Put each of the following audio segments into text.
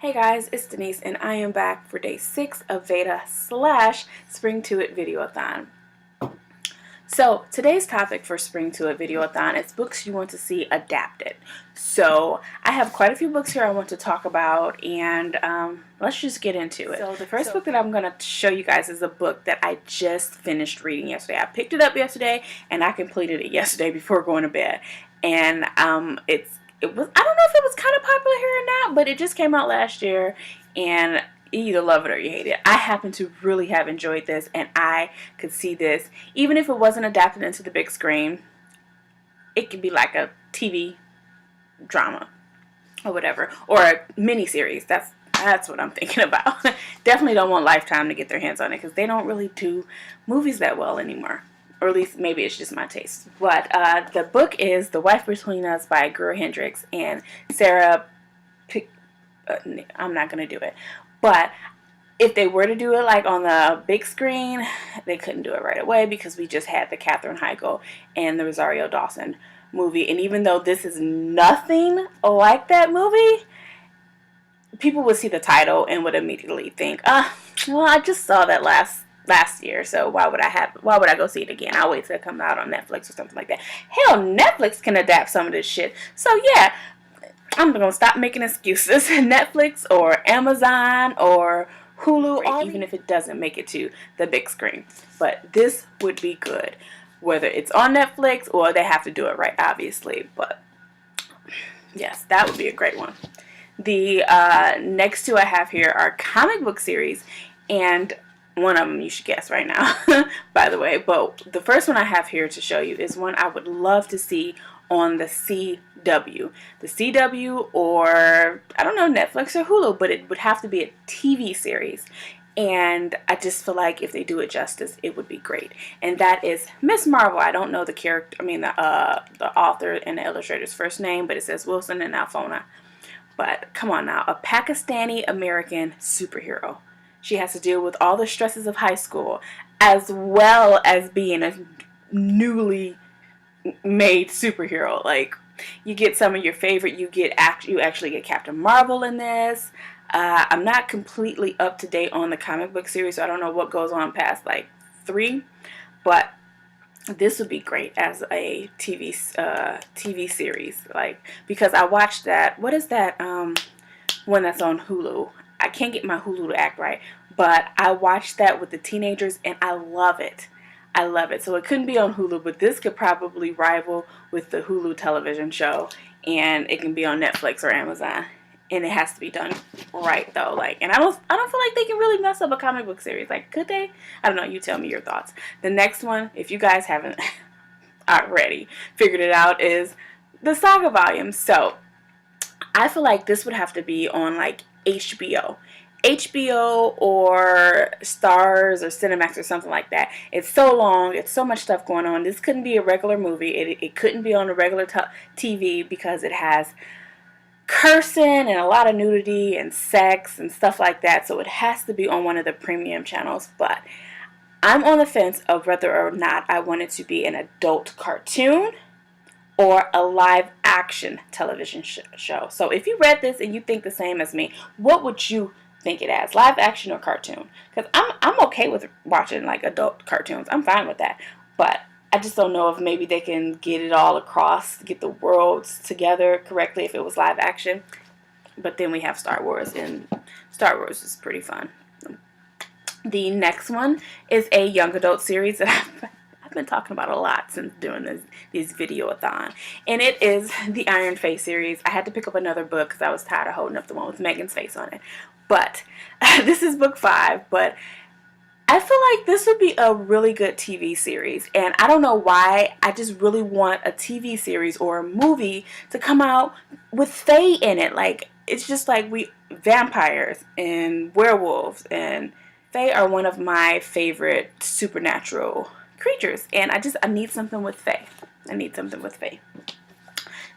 Hey guys, it's Denise and I am back for day 6 of Veda/Spring to It Videothon. So today's topic for Spring to It Videothon is books you want to see adapted. So I have quite a few books here I want to talk about, and let's just get into it. So the first book that I'm going to show you guys is a book that I just finished reading yesterday. I picked it up yesterday and I completed it yesterday before going to bed. And it was, I don't know if it was kind of popular here or not, but it just came out last year, and you either love it or you hate it. I happen to really have enjoyed this, and I could see this, even if it wasn't adapted into the big screen, it could be like a TV drama or whatever, or a mini-series. That's what I'm thinking about. Definitely don't want Lifetime to get their hands on it, because they don't really do movies that well anymore. Or at least maybe it's just my taste. But the book is The Wife Between Us by Greer Hendricks and Sarah I'm not going to do it. But if they were to do it like on the big screen, they couldn't do it right away because we just had the Katherine Heigl and the Rosario Dawson movie. And even though this is nothing like that movie, people would see the title and would immediately think, well, I just saw that last year, so why would I go see it again? I'll wait till it comes out on Netflix or something like that. Hell, Netflix can adapt some of this shit. So yeah, I'm gonna stop making excuses. Netflix or Amazon or Hulu, or even if it doesn't make it to the big screen. But this would be good, whether it's on Netflix or they have to do it right, obviously. But yes, that would be a great one. The next two I have here are comic book series, and one of them you should guess right now, by the way. But the first one I have here to show you is one I would love to see on the CW. The CW, or I don't know, Netflix or Hulu, but it would have to be a TV series. And I just feel like if they do it justice, it would be great. And that is Miss Marvel. I don't know the character, the author and the illustrator's first name, but it says Wilson and Alfona. But come on now, a Pakistani American superhero. She has to deal with all the stresses of high school, as well as being a newly made superhero. Like, you get some of your favorite. You actually get Captain Marvel in this. I'm not completely up to date on the comic book series, so I don't know what goes on past like 3, but this would be great as a TV series. Like, because I watched that. What is that one that's on Hulu? I can't get my Hulu to act right, but I watched that with the teenagers, and I love it. I love it. So it couldn't be on Hulu, but this could probably rival with the Hulu television show, and it can be on Netflix or Amazon. And it has to be done right, though. Like, and I don't feel like they can really mess up a comic book series. Like, could they? I don't know. You tell me your thoughts. The next one, if you guys haven't already figured it out, is the Saga volume. So I feel like this would have to be on like HBO or Stars or Cinemax or something like that. It's so long. It's so much stuff going on. This couldn't be a regular movie. It couldn't be on a regular TV because it has cursing and a lot of nudity and sex and stuff like that. So it has to be on one of the premium channels. But I'm on the fence of whether or not I want it to be an adult cartoon or a live action television show. So if you read this and you think the same as me, what would you think it as, live action or cartoon? Because I'm okay with watching like adult cartoons. I'm fine with that. But I just don't know if maybe they can get it all across, get the worlds together correctly if it was live action. But then we have Star Wars, and Star Wars is pretty fun. The next one is a young adult series that I've been talking about a lot since doing these video-a-thon. And it is the Iron Face series. I had to pick up another book because I was tired of holding up the one with Megan's face on it. But this is book 5. But I feel like this would be a really good TV series. And I don't know why. I just really want a TV series or a movie to come out with fae in it. Like, it's just like vampires and werewolves. And fae are one of my favorite supernatural creatures. And I need something with fae. I need something with fae.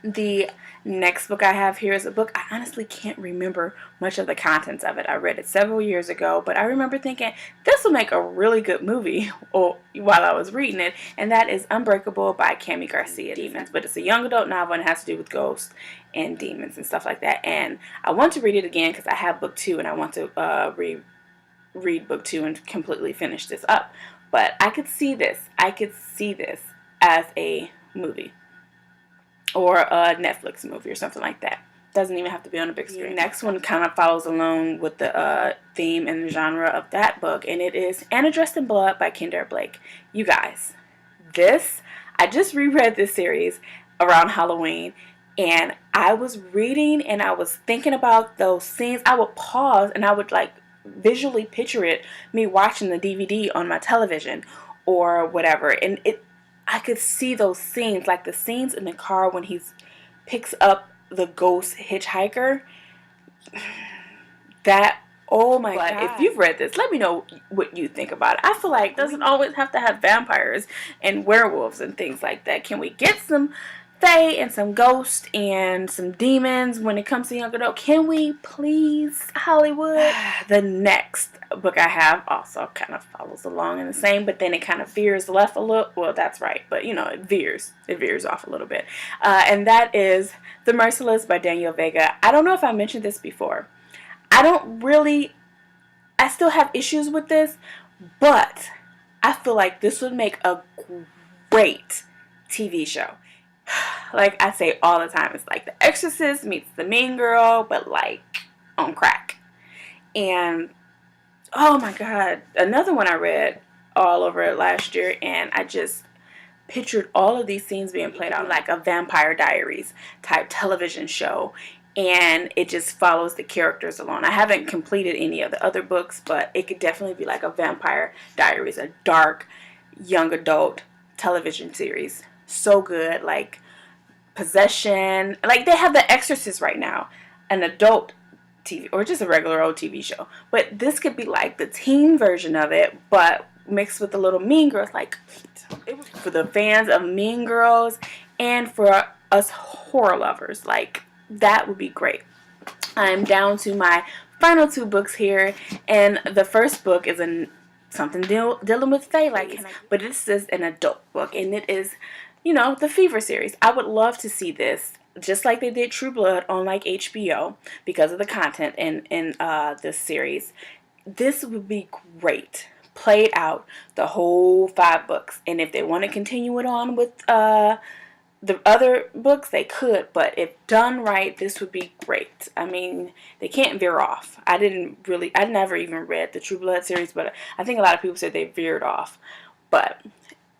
The next book I have here is a book I honestly can't remember much of the contents of it. I read it several years ago, but I remember thinking this will make a really good movie while I was reading it, and that is Unbreakable by Cami Garcia Demons. But it's a young adult novel and it has to do with ghosts and demons and stuff like that. And I want to read it again because I have book 2 and I want to read book 2 and completely finish this up. But I could see this as a movie or a Netflix movie or something like that. Doesn't even have to be on a big screen. The next one kind of follows along with the theme and the genre of that book, and it is Anna Dressed in Blood by Kendra Blake. You guys, I just reread this series around Halloween, and I was reading and I was thinking about those scenes. I would pause and I would like visually picture me watching the DVD on my television or whatever, and I could see those scenes, like the scenes in the car when he picks up the ghost hitchhiker. Oh my God. If you've read this, let me know what you think about it. I feel like it doesn't always have to have vampires and werewolves and things like that. Can we get some fae and some ghosts and some demons when it comes to young adult? Can we please, Hollywood? The next book I have also kind of follows along in the same, but then it kind of veers left a little. Well, that's right, but you know, it veers off a little bit. And that is The Merciless by Daniel Vega. I don't know if I mentioned this before. I still have issues with this, but I feel like this would make a great TV show. Like I say all the time, it's like The Exorcist meets The Mean Girl, but like on crack. And oh my God, another one I read all over it last year, and I just pictured all of these scenes being played out like a Vampire Diaries type television show, and it just follows the characters along. I haven't completed any of the other books, but it could definitely be like a Vampire Diaries, a dark young adult television series. So good, like Possession, like they have The Exorcist right now, an adult TV or just a regular old TV show, but this could be like the teen version of it, but mixed with the little Mean Girls. Like it was for the fans of Mean Girls and for us horror lovers. Like that would be great. I'm down to my final 2 books here, and the first book is something dealing with fae, but this is an adult book, and it is, you know, the Fever series. I would love to see this, just like they did True Blood on like HBO, because of the content in this series. This would be great. Played out the whole 5 books, and if they want to continue it on with the other books, they could, but if done right, this would be great. I mean, they can't veer off. I never even read the True Blood series, but I think a lot of people said they veered off. But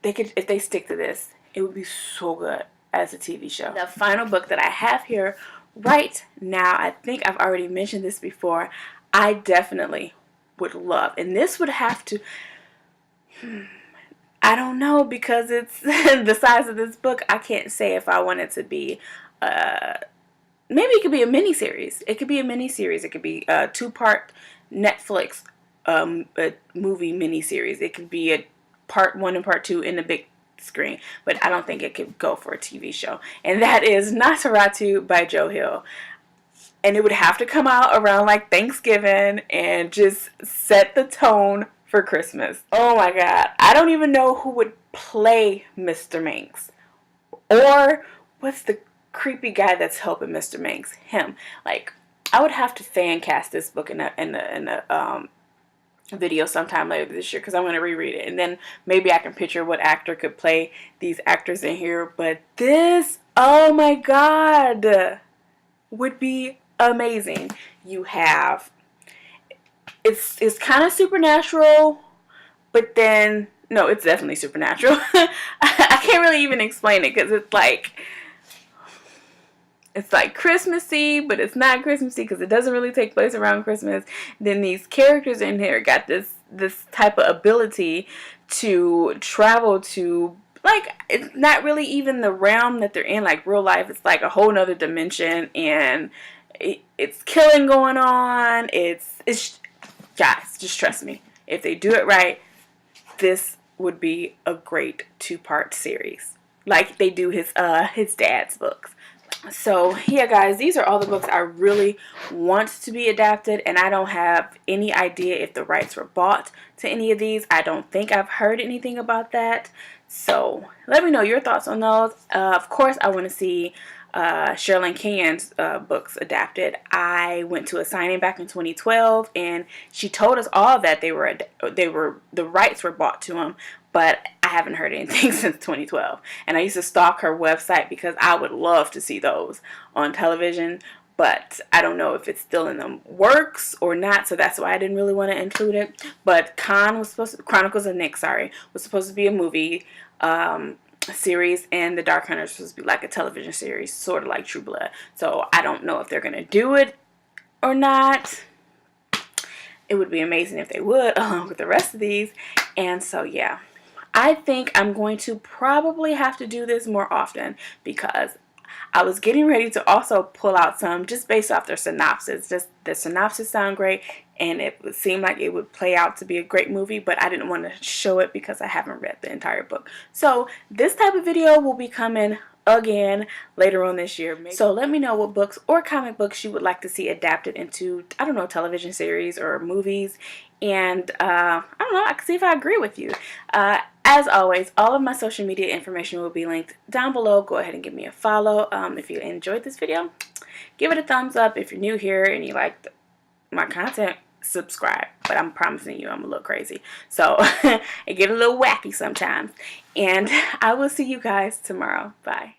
they could, if they stick to this, it would be so good as a TV show. The final book that I have here right now, I think I've already mentioned this before, I definitely would love, and this would have to, I don't know, because it's the size of this book. I can't say if I want it to be, maybe it could be a miniseries. It could be a miniseries. It could be a 2-part Netflix a movie miniseries. It could be a part 1 and part 2 in the big screen, but I don't think it could go for a TV show. And that is Nosferatu by Joe Hill. And it would have to come out around like Thanksgiving and just set the tone for Christmas. Oh my God. I don't even know who would play Mr. Minx. Or what's the creepy guy that's helping Mr. Minx? Him. Like, I would have to fan cast this book in a video sometime later this year, because I'm going to reread it. And then maybe I can picture what actor could play these actors in here. But this, oh my God, would be amazing. You have, it's kind of supernatural, but then, no, it's definitely supernatural. I can't really even explain it, because it's like Christmassy, but it's not Christmassy because it doesn't really take place around Christmas. Then these characters in here got this type of ability to travel to, like, it's not really even the realm that they're in, like real life. It's like a whole nother dimension, and it's killing going on. It's guys, just trust me. If they do it right, this would be a great 2-part series, like they do his dad's books. So yeah, guys, these are all the books I really want to be adapted, and I don't have any idea if the rights were bought to any of these. I don't think I've heard anything about that. So let me know your thoughts on those. Of course, I want to see Sherilyn Cannon's books adapted. I went to a signing back in 2012, and she told us all that the rights were bought to them, but I haven't heard anything since 2012. And I used to stalk her website because I would love to see those on television, but I don't know if it's still in the works or not, so that's why I didn't really want to include it. But Chronicles of Nick, was supposed to be a movie series, and The Dark Hunter was supposed to be like a television series, sort of like True Blood. So I don't know if they're going to do it or not. It would be amazing if they would, along with the rest of these. And so, yeah. I think I'm going to probably have to do this more often because I was getting ready to also pull out some just based off their synopsis. Just the synopsis sound great, and it would seem like it would play out to be a great movie, but I didn't want to show it because I haven't read the entire book. So this type of video will be coming again later on this year. So let me know what books or comic books you would like to see adapted into, I don't know, television series or movies. And I don't know, I can see if I agree with you. As always, all of my social media information will be linked down below. Go ahead and give me a follow. If you enjoyed this video, give it a thumbs up. If you're new here and you like my content, subscribe. But I'm promising you I'm a little crazy, so it get a little wacky sometimes. And I will see you guys tomorrow. Bye.